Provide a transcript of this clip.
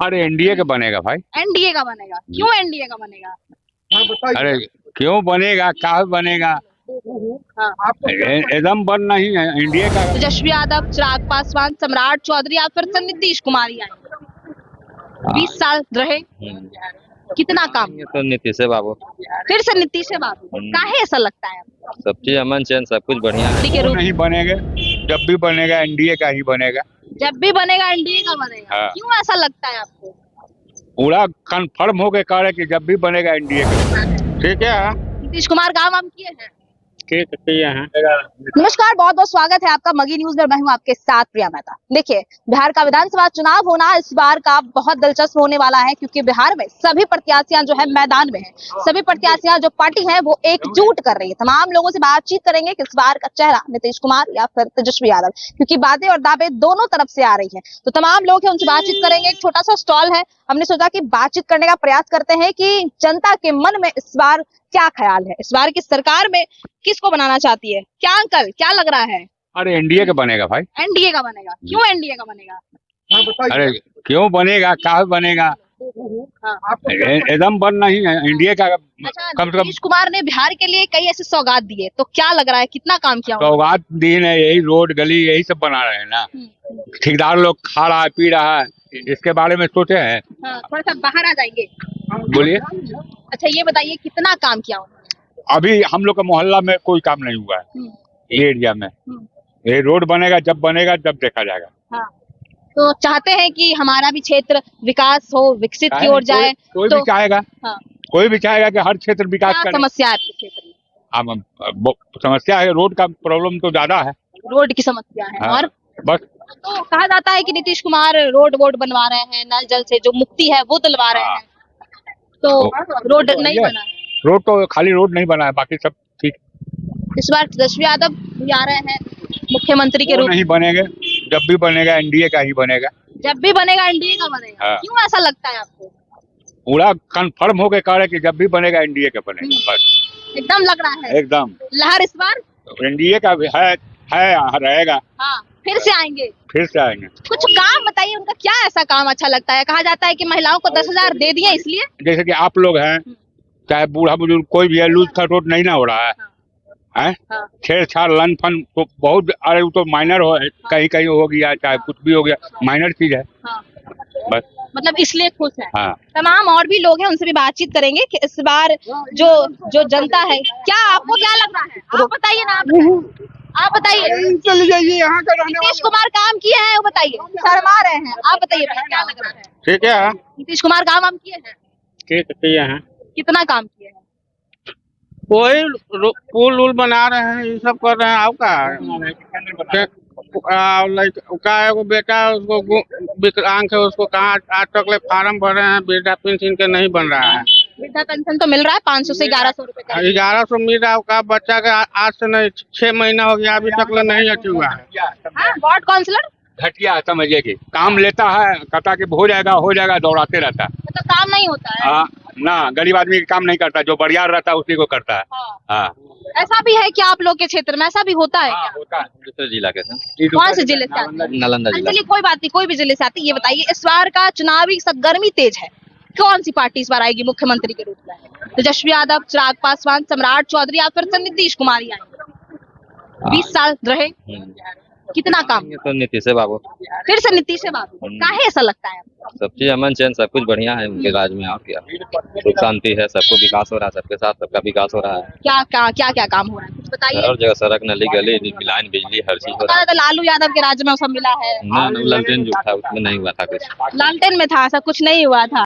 अरे एनडीए का बनेगा भाई। एनडीए का बनेगा, क्यों एनडीए का बनेगा? अरे क्यों बनेगा, क्या बनेगा, हाँ। एकदम बन नहीं है एनडीए का। तेजस्वी यादव, चिराग पासवान, सम्राट चौधरी या फिर से नीतीश कुमार ही आएंगे? 20 साल रहे, कितना काम? ये तो नीतीश है बाबू। फिर से नीतीश है बाबू, काहे ऐसा लगता है आपको? सब चीज अमन चैन सब कुछ बढ़िया है। के रूप नहीं बनेगा, जब भी बनेगा एनडीए का ही बनेगा। जब भी बनेगा एनडीए का बनेगा। हाँ। क्यों ऐसा लगता है आपको? पूरा कंफर्म हो के कह रहे कि जब भी बनेगा एनडीए का। ठीक है, नीतीश कुमार काम हम किए हैं। ठीक है। नमस्कार, बहुत बहुत स्वागत है आपका मगी न्यूज में। मैं हूं आपके साथ प्रिया मेहता। देखिए, बिहार का विधानसभा चुनाव होना इस बार का बहुत दिलचस्प होने वाला है, क्योंकि बिहार में सभी प्रत्याशियां जो है मैदान में हैं। सभी प्रत्याशियां जो पार्टी हैं वो एकजुट कर रही है। तमाम लोगों से बातचीत करेंगे कि इस बार का चेहरा नीतीश कुमार या फिर तेजस्वी यादव, क्योंकि बातें और दावे दोनों तरफ से आ रही है। तो तमाम लोग हैं, उनसे बातचीत करेंगे। एक छोटा सा स्टॉल है, हमने सोचा कि बातचीत करने का प्रयास करते हैं कि जनता के मन में इस बार क्या ख्याल है, इस बार की सरकार में किसको बनाना चाहती है। क्या अंकल, क्या लग रहा है? अरे एनडीए का बनेगा भाई। एनडीए का बनेगा, क्यों एनडीए का बनेगा? अरे क्यों बनेगा, क्या बनेगा, हाँ। एकदम बन नहीं है एनडीए का। अच्छा, कम से कम नीतीश कुमार ने बिहार के लिए कई ऐसे सौगात दिए, तो क्या लग रहा है कितना काम किया उन्होंने? सौगात दिन है, यही रोड गली यही सब बना रहे हैं ना। ठेकेदार लोग खा रहा है, पी रहा है, इसके बारे में सोचे हैं? हाँ, थोड़ा सा बाहर आ जाएंगे। बोलिए। अच्छा, ये बताइए कितना काम किया उन्होंने? अभी हम लोग का मोहल्ला में कोई काम नहीं हुआ है ये एरिया में। ये रोड बनेगा, जब देखा जाएगा। हाँ, तो चाहते हैं कि हमारा भी क्षेत्र विकास हो, विकसित की ओर जाए। कोई तो भी चाहेगा। हाँ, कोई भी चाहेगा कि हर क्षेत्र विकास क्या करे। समस्या है आपके क्षेत्र में? समस्या है, रोड का प्रॉब्लम तो ज्यादा है। रोड की समस्या है। हाँ, और बस। तो कहा जाता है कि नीतीश कुमार रोड बनवा रहे हैं, नल जल से जो मुक्ति है वो दिलवा रहे हैं, तो रोड नहीं बना है। रोड तो खाली रोड नहीं बना है, बाकी सब ठीक। इस बार तेजस्वी यादव भी आ रहे हैं मुख्यमंत्री के रूप में। नहीं बनेंगे, जब भी बनेगा एनडीए का ही बनेगा। जब भी बनेगा एनडीए का बनेगा। हाँ। क्यों ऐसा लगता है आपको? पूरा कंफर्म हो के कह रहे कि जब भी बनेगा एनडीए का बनेगा, बस एकदम लग रहा है। एकदम। लहर इस बार एनडीए का भी है रहेगा। हाँ, फिर से आएंगे। फिर से आएंगे। कुछ काम बताइए, उनका क्या ऐसा काम अच्छा लगता है? कहा जाता है कि महिलाओं को 10,000 दे दिए, इसलिए। जैसे कि आप लोग हैं, चाहे बूढ़ा बुजुर्ग कोई भी है, लूज का रोड नहीं ना हो रहा है। हैं? हाँ। छेड़छाड़ लन फन तो बहुत, अरे वो तो माइनर हो, कहीं कहीं हो गया, चाहे कुछ भी हो गया, माइनर चीज है। हाँ। बस। मतलब इसलिए खुश है। हाँ। तमाम और भी लोग हैं, उनसे भी बातचीत करेंगे कि इस बार जो जनता है, क्या आपको क्या लग रहा है? आप बताइए ना, आप बताइए। चलिए जाइए, यहाँ का रहने नीतीश कुमार काम किए हैं, वो बताइए। शर्मा रहे हैं, आप बताइए क्या लग रहा है? ठीक है। नीतीश कुमार काम हम किए हैं? ठीक है। कितना काम किए हैं? कोई पुल उल बना रहे हैं, ये सब कर रहे हैं। का एगो बेटा उसको विकलांग है, उसको कहाँ आज तक ले फार्म भर रहे हैं, वृद्धा पेंशन के नहीं बन रहा है। वृद्धा पेंशन तो मिल रहा है 500 से 1100 रुपए का। 1100 मिल रहा है, का बच्चा का आज से नहीं 6 महीना हो गया, अभी तक ले नहीं अची हुआ है। वार्ड काउंसलर घटिया समझिए कि काम लेता है, कहता कि हो जाएगा, दौड़ाते रहता है। मतलब काम नहीं होता है। हाँ ना, गरीब आदमी काम नहीं करता, जो बढ़िया रहता है उसी को करता है। हाँ। ऐसा भी है क्या आप लोग के क्षेत्र में? ऐसा भी होता है क्या? होता है। दूसरे जिला के कौन से जिले से आते हैं? नालंदा जिला। चलिए कोई बात नहीं, कोई भी जिले से आती है। ये बताइए, इस बार का चुनावी सरगर्मी तेज है, कौन सी पार्टी इस बार आएगी मुख्यमंत्री के रूप में? तेजस्वी यादव, चिराग पासवान, सम्राट चौधरी या फिर से नीतीश कुमार ही आएंगे? 20 साल रहे, कितना काम? ये तो नीतीश है बाबू। फिर से नीतीश है बाबू, काहे ऐसा लगता है? सब चीज अमन चैन सब कुछ बढ़िया है उनके राज में। और क्या, सुख शांति है, सबको विकास हो रहा है, सबके साथ सबका विकास हो रहा है। क्या काम हो रहा है, कुछ बताइए। हर जगह सड़क, नली, गली, लाइन, बिजली, हर चीज हो रहा है। तो लालू यादव के राज्य में सब मिला है। ना, लालटेन जो था उसमें नहीं हुआ था कुछ। लालटेन में था, ऐसा कुछ नहीं हुआ था।